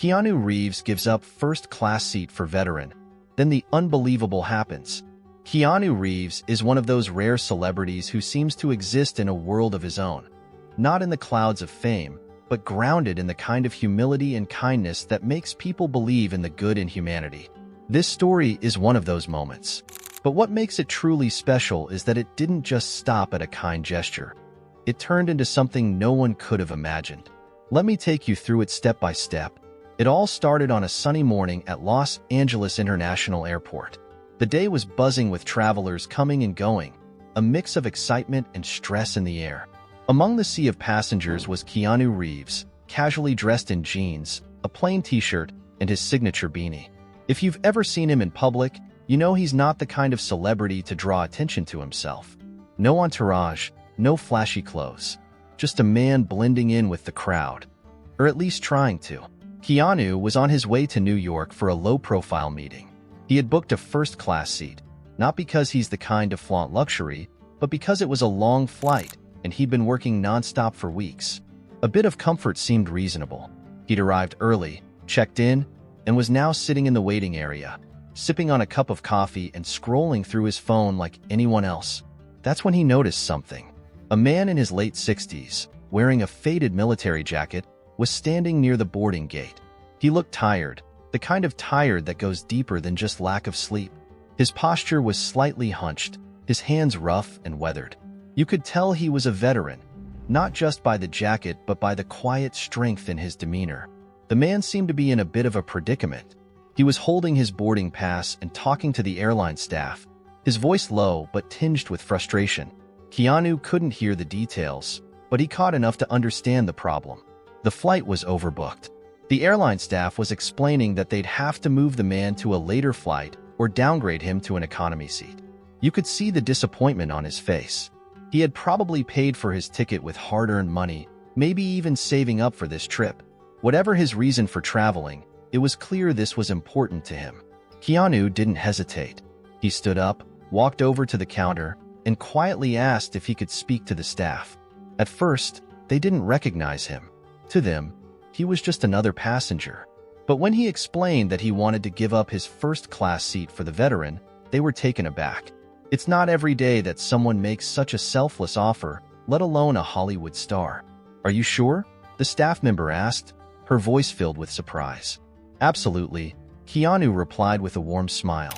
Keanu Reeves gives up first-class seat for veteran. Then the unbelievable happens. Keanu Reeves is one of those rare celebrities who seems to exist in a world of his own. Not in the clouds of fame, but grounded in the kind of humility and kindness that makes people believe in the good in humanity. This story is one of those moments. But what makes it truly special is that it didn't just stop at a kind gesture. It turned into something no one could have imagined. Let me take you through it step by step. It all started on a sunny morning at Los Angeles International Airport. The day was buzzing with travelers coming and going, a mix of excitement and stress in the air. Among the sea of passengers was Keanu Reeves, casually dressed in jeans, a plain t-shirt, and his signature beanie. If you've ever seen him in public, you know he's not the kind of celebrity to draw attention to himself. No entourage, no flashy clothes. Just a man blending in with the crowd. Or at least trying to. Keanu was on his way to New York for a low-profile meeting. He had booked a first-class seat, not because he's the kind to flaunt luxury, but because it was a long flight and he'd been working non-stop for weeks. A bit of comfort seemed reasonable. He'd arrived early, checked in, and was now sitting in the waiting area, sipping on a cup of coffee and scrolling through his phone like anyone else. That's when he noticed something. A man in his late 60s, wearing a faded military jacket, was standing near the boarding gate. He looked tired, the kind of tired that goes deeper than just lack of sleep. His posture was slightly hunched, his hands rough and weathered. You could tell he was a veteran, not just by the jacket but by the quiet strength in his demeanor. The man seemed to be in a bit of a predicament. He was holding his boarding pass and talking to the airline staff, his voice low but tinged with frustration. Keanu couldn't hear the details, but he caught enough to understand the problem. The flight was overbooked. The airline staff was explaining that they'd have to move the man to a later flight or downgrade him to an economy seat. You could see the disappointment on his face. He had probably paid for his ticket with hard-earned money, maybe even saving up for this trip. Whatever his reason for traveling, it was clear this was important to him. Keanu didn't hesitate. He stood up, walked over to the counter, and quietly asked if he could speak to the staff. At first, they didn't recognize him. To them, he was just another passenger. But when he explained that he wanted to give up his first-class seat for the veteran, they were taken aback. It's not every day that someone makes such a selfless offer, let alone a Hollywood star. "Are you sure?" the staff member asked, her voice filled with surprise. "Absolutely," Keanu replied with a warm smile.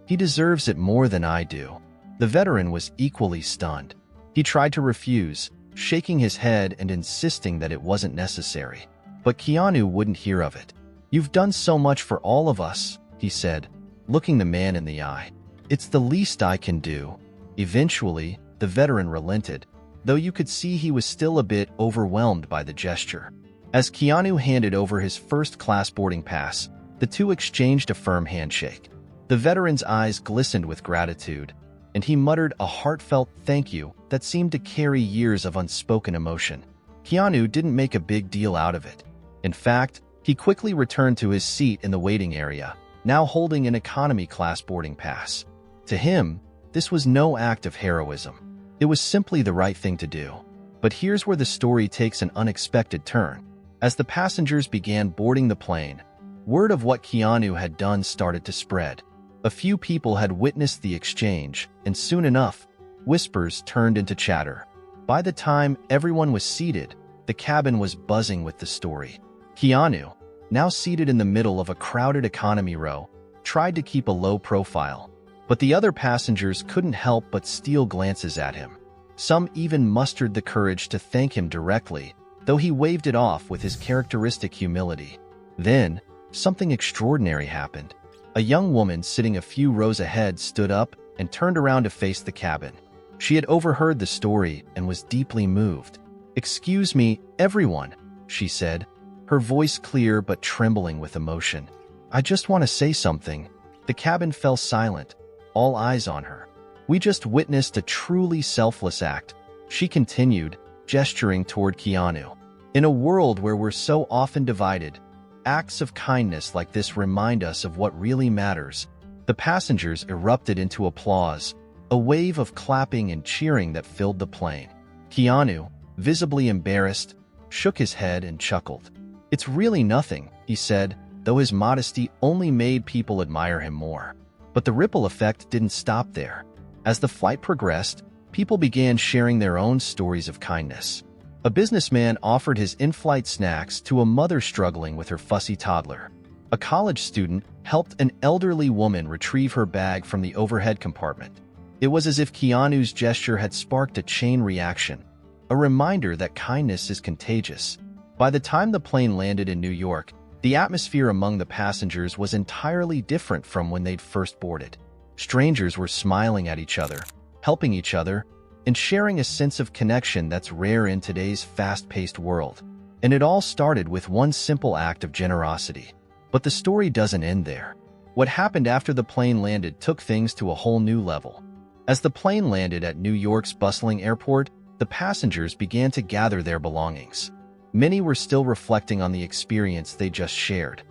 "He deserves it more than I do." The veteran was equally stunned. He tried to refuse, shaking his head and insisting that it wasn't necessary. But Keanu wouldn't hear of it. "You've done so much for all of us," he said, looking the man in the eye. "It's the least I can do." Eventually, the veteran relented, though you could see he was still a bit overwhelmed by the gesture. As Keanu handed over his first-class boarding pass, the two exchanged a firm handshake. The veteran's eyes glistened with gratitude, and he muttered a heartfelt thank you that seemed to carry years of unspoken emotion. Keanu didn't make a big deal out of it. In fact, he quickly returned to his seat in the waiting area, now holding an economy-class boarding pass. To him, this was no act of heroism. It was simply the right thing to do. But here's where the story takes an unexpected turn. As the passengers began boarding the plane, word of what Keanu had done started to spread. A few people had witnessed the exchange, and soon enough, whispers turned into chatter. By the time everyone was seated, the cabin was buzzing with the story. Keanu, now seated in the middle of a crowded economy row, tried to keep a low profile. But the other passengers couldn't help but steal glances at him. Some even mustered the courage to thank him directly, though he waved it off with his characteristic humility. Then, something extraordinary happened. A young woman sitting a few rows ahead stood up and turned around to face the cabin. She had overheard the story and was deeply moved. "Excuse me, everyone," she said, her voice clear but trembling with emotion. "I just want to say something." The cabin fell silent, all eyes on her. "We just witnessed a truly selfless act," she continued, gesturing toward Keanu. "In a world where we're so often divided, acts of kindness like this remind us of what really matters." The passengers erupted into applause, a wave of clapping and cheering that filled the plane. Keanu, visibly embarrassed, shook his head and chuckled. "It's really nothing," he said, though his modesty only made people admire him more. But the ripple effect didn't stop there. As the flight progressed, people began sharing their own stories of kindness. A businessman offered his in-flight snacks to a mother struggling with her fussy toddler. A college student helped an elderly woman retrieve her bag from the overhead compartment. It was as if Keanu's gesture had sparked a chain reaction, a reminder that kindness is contagious. By the time the plane landed in New York, the atmosphere among the passengers was entirely different from when they'd first boarded. Strangers were smiling at each other, helping each other, and sharing a sense of connection that's rare in today's fast-paced world. And it all started with one simple act of generosity. But the story doesn't end there. What happened after the plane landed took things to a whole new level. As the plane landed at New York's bustling airport, the passengers began to gather their belongings. Many were still reflecting on the experience they just shared.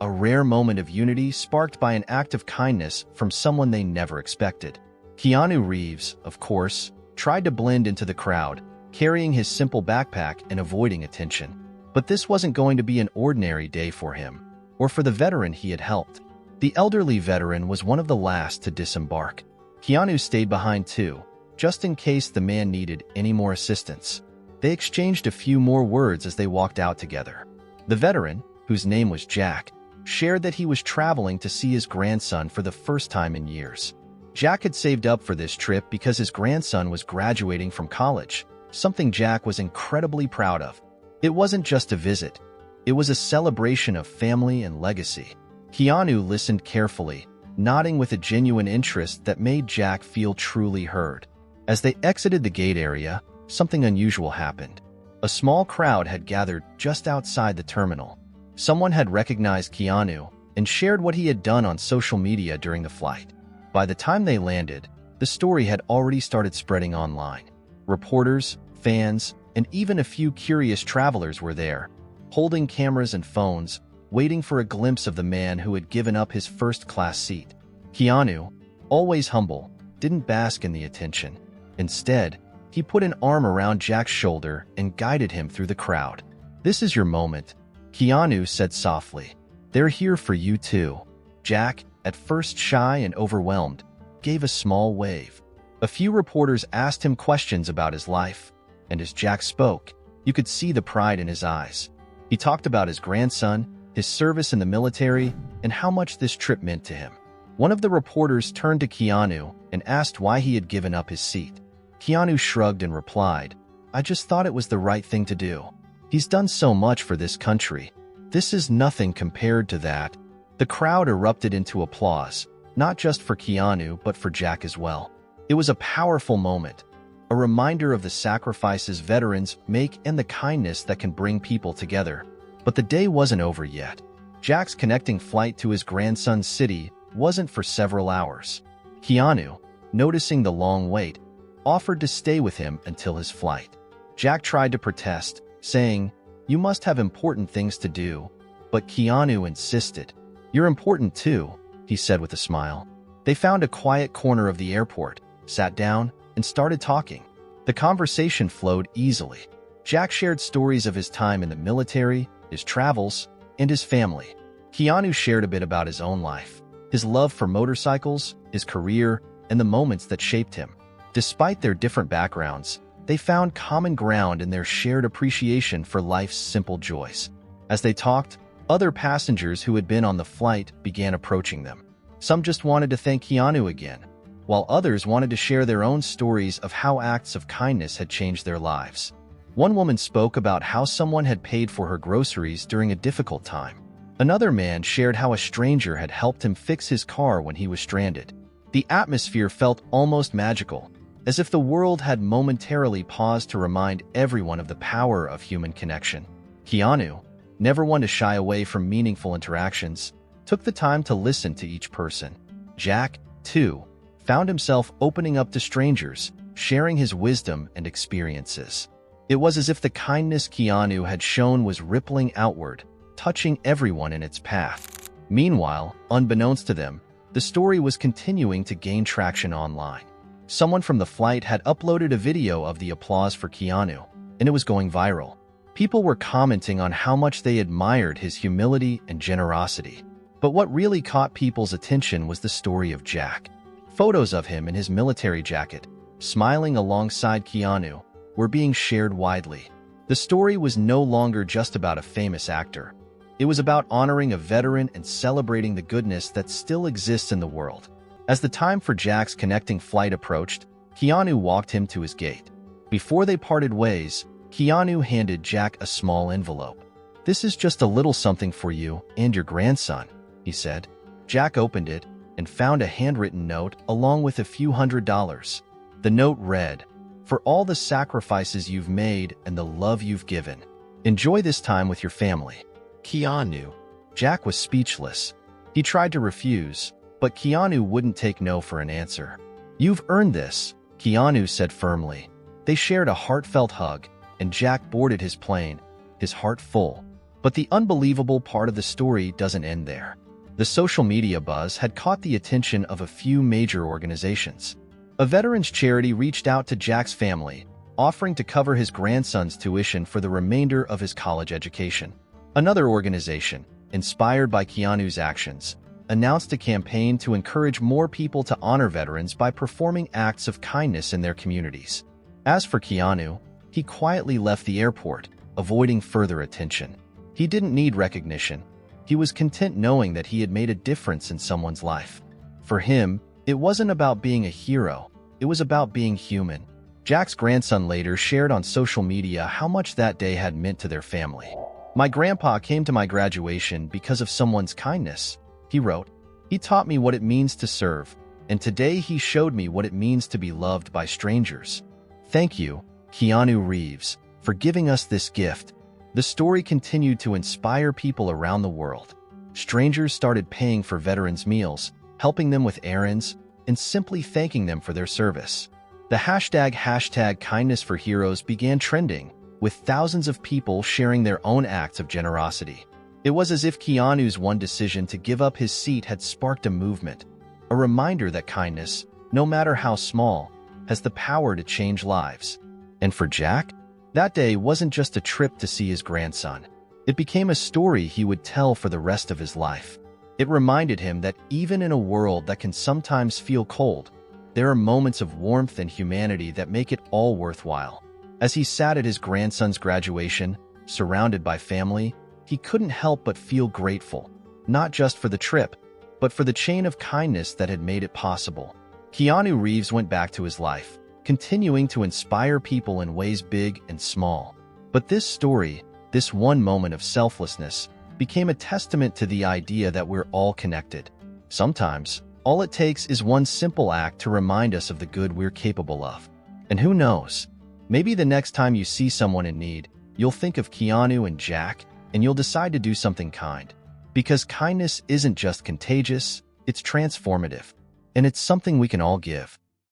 A rare moment of unity sparked by an act of kindness from someone they never expected. Keanu Reeves, of course, tried to blend into the crowd, carrying his simple backpack and avoiding attention. But this wasn't going to be an ordinary day for him, or for the veteran he had helped. The elderly veteran was one of the last to disembark. Keanu stayed behind too, just in case the man needed any more assistance. They exchanged a few more words as they walked out together. The veteran, whose name was Jack, shared that he was traveling to see his grandson for the first time in years. Jack had saved up for this trip because his grandson was graduating from college, something Jack was incredibly proud of. It wasn't just a visit. It was a celebration of family and legacy. Keanu listened carefully, nodding with a genuine interest that made Jack feel truly heard. As they exited the gate area, something unusual happened. A small crowd had gathered just outside the terminal. Someone had recognized Keanu and shared what he had done on social media during the flight. By the time they landed, the story had already started spreading online. Reporters, fans, and even a few curious travelers were there, holding cameras and phones, waiting for a glimpse of the man who had given up his first-class seat. Keanu, always humble, didn't bask in the attention. Instead, he put an arm around Jack's shoulder and guided him through the crowd. "This is your moment," Keanu said softly. "They're here for you too." Jack, at first shy and overwhelmed, gave a small wave. A few reporters asked him questions about his life, and as Jack spoke, you could see the pride in his eyes. He talked about his grandson, his service in the military, and how much this trip meant to him. One of the reporters turned to Keanu and asked why he had given up his seat. Keanu shrugged and replied, "I just thought it was the right thing to do. He's done so much for this country. This is nothing compared to that." The crowd erupted into applause, not just for Keanu but for Jack as well. It was a powerful moment, a reminder of the sacrifices veterans make and the kindness that can bring people together. But the day wasn't over yet. Jack's connecting flight to his grandson's city wasn't for several hours. Keanu, noticing the long wait, offered to stay with him until his flight. Jack tried to protest, saying, "You must have important things to do," but Keanu insisted. "You're important too," he said with a smile. They found a quiet corner of the airport, sat down, and started talking. The conversation flowed easily. Jack shared stories of his time in the military, his travels, and his family. Keanu shared a bit about his own life, his love for motorcycles, his career, and the moments that shaped him. Despite their different backgrounds, they found common ground in their shared appreciation for life's simple joys. As they talked, other passengers who had been on the flight began approaching them. Some just wanted to thank Keanu again, while others wanted to share their own stories of how acts of kindness had changed their lives. One woman spoke about how someone had paid for her groceries during a difficult time. Another man shared how a stranger had helped him fix his car when he was stranded. The atmosphere felt almost magical, as if the world had momentarily paused to remind everyone of the power of human connection. Keanu, never one to shy away from meaningful interactions, took the time to listen to each person. Jack, too, found himself opening up to strangers, sharing his wisdom and experiences. It was as if the kindness Keanu had shown was rippling outward, touching everyone in its path. Meanwhile, unbeknownst to them, the story was continuing to gain traction online. Someone from the flight had uploaded a video of the applause for Keanu, and it was going viral. People were commenting on how much they admired his humility and generosity. But what really caught people's attention was the story of Jack. Photos of him in his military jacket, smiling alongside Keanu, were being shared widely. The story was no longer just about a famous actor. It was about honoring a veteran and celebrating the goodness that still exists in the world. As the time for Jack's connecting flight approached, Keanu walked him to his gate. Before they parted ways, Keanu handed Jack a small envelope. "This is just a little something for you and your grandson," he said. Jack opened it and found a handwritten note along with a few $100s. The note read, "For all the sacrifices you've made and the love you've given, enjoy this time with your family." Keanu. Jack was speechless. He tried to refuse, but Keanu wouldn't take no for an answer. "You've earned this," Keanu said firmly. They shared a heartfelt hug, and Jack boarded his plane, his heart full. But the unbelievable part of the story doesn't end there. The social media buzz had caught the attention of a few major organizations. A veterans charity reached out to Jack's family, offering to cover his grandson's tuition for the remainder of his college education. Another organization, inspired by Keanu's actions, announced a campaign to encourage more people to honor veterans by performing acts of kindness in their communities. As for Keanu, he quietly left the airport, avoiding further attention. He didn't need recognition. He was content knowing that he had made a difference in someone's life. For him, it wasn't about being a hero, it was about being human. Jack's grandson later shared on social media how much that day had meant to their family. "My grandpa came to my graduation because of someone's kindness," he wrote. "He taught me what it means to serve, and today he showed me what it means to be loved by strangers. Thank you, Keanu Reeves, for giving us this gift." The story continued to inspire people around the world. Strangers started paying for veterans' meals, helping them with errands, and simply thanking them for their service. The hashtag kindness for heroes began trending, with thousands of people sharing their own acts of generosity. It was as if Keanu's one decision to give up his seat had sparked a movement, a reminder that kindness, no matter how small, has the power to change lives. And for Jack, that day wasn't just a trip to see his grandson. It became a story he would tell for the rest of his life. It reminded him that even in a world that can sometimes feel cold, there are moments of warmth and humanity that make it all worthwhile. As he sat at his grandson's graduation, surrounded by family, he couldn't help but feel grateful, not just for the trip, but for the chain of kindness that had made it possible. Keanu Reeves went back to his life, continuing to inspire people in ways big and small. But this story, this one moment of selflessness, became a testament to the idea that we're all connected. Sometimes, all it takes is one simple act to remind us of the good we're capable of. And who knows, maybe the next time you see someone in need, you'll think of Keanu and Jack, and you'll decide to do something kind. Because kindness isn't just contagious, it's transformative. And it's something we can all give.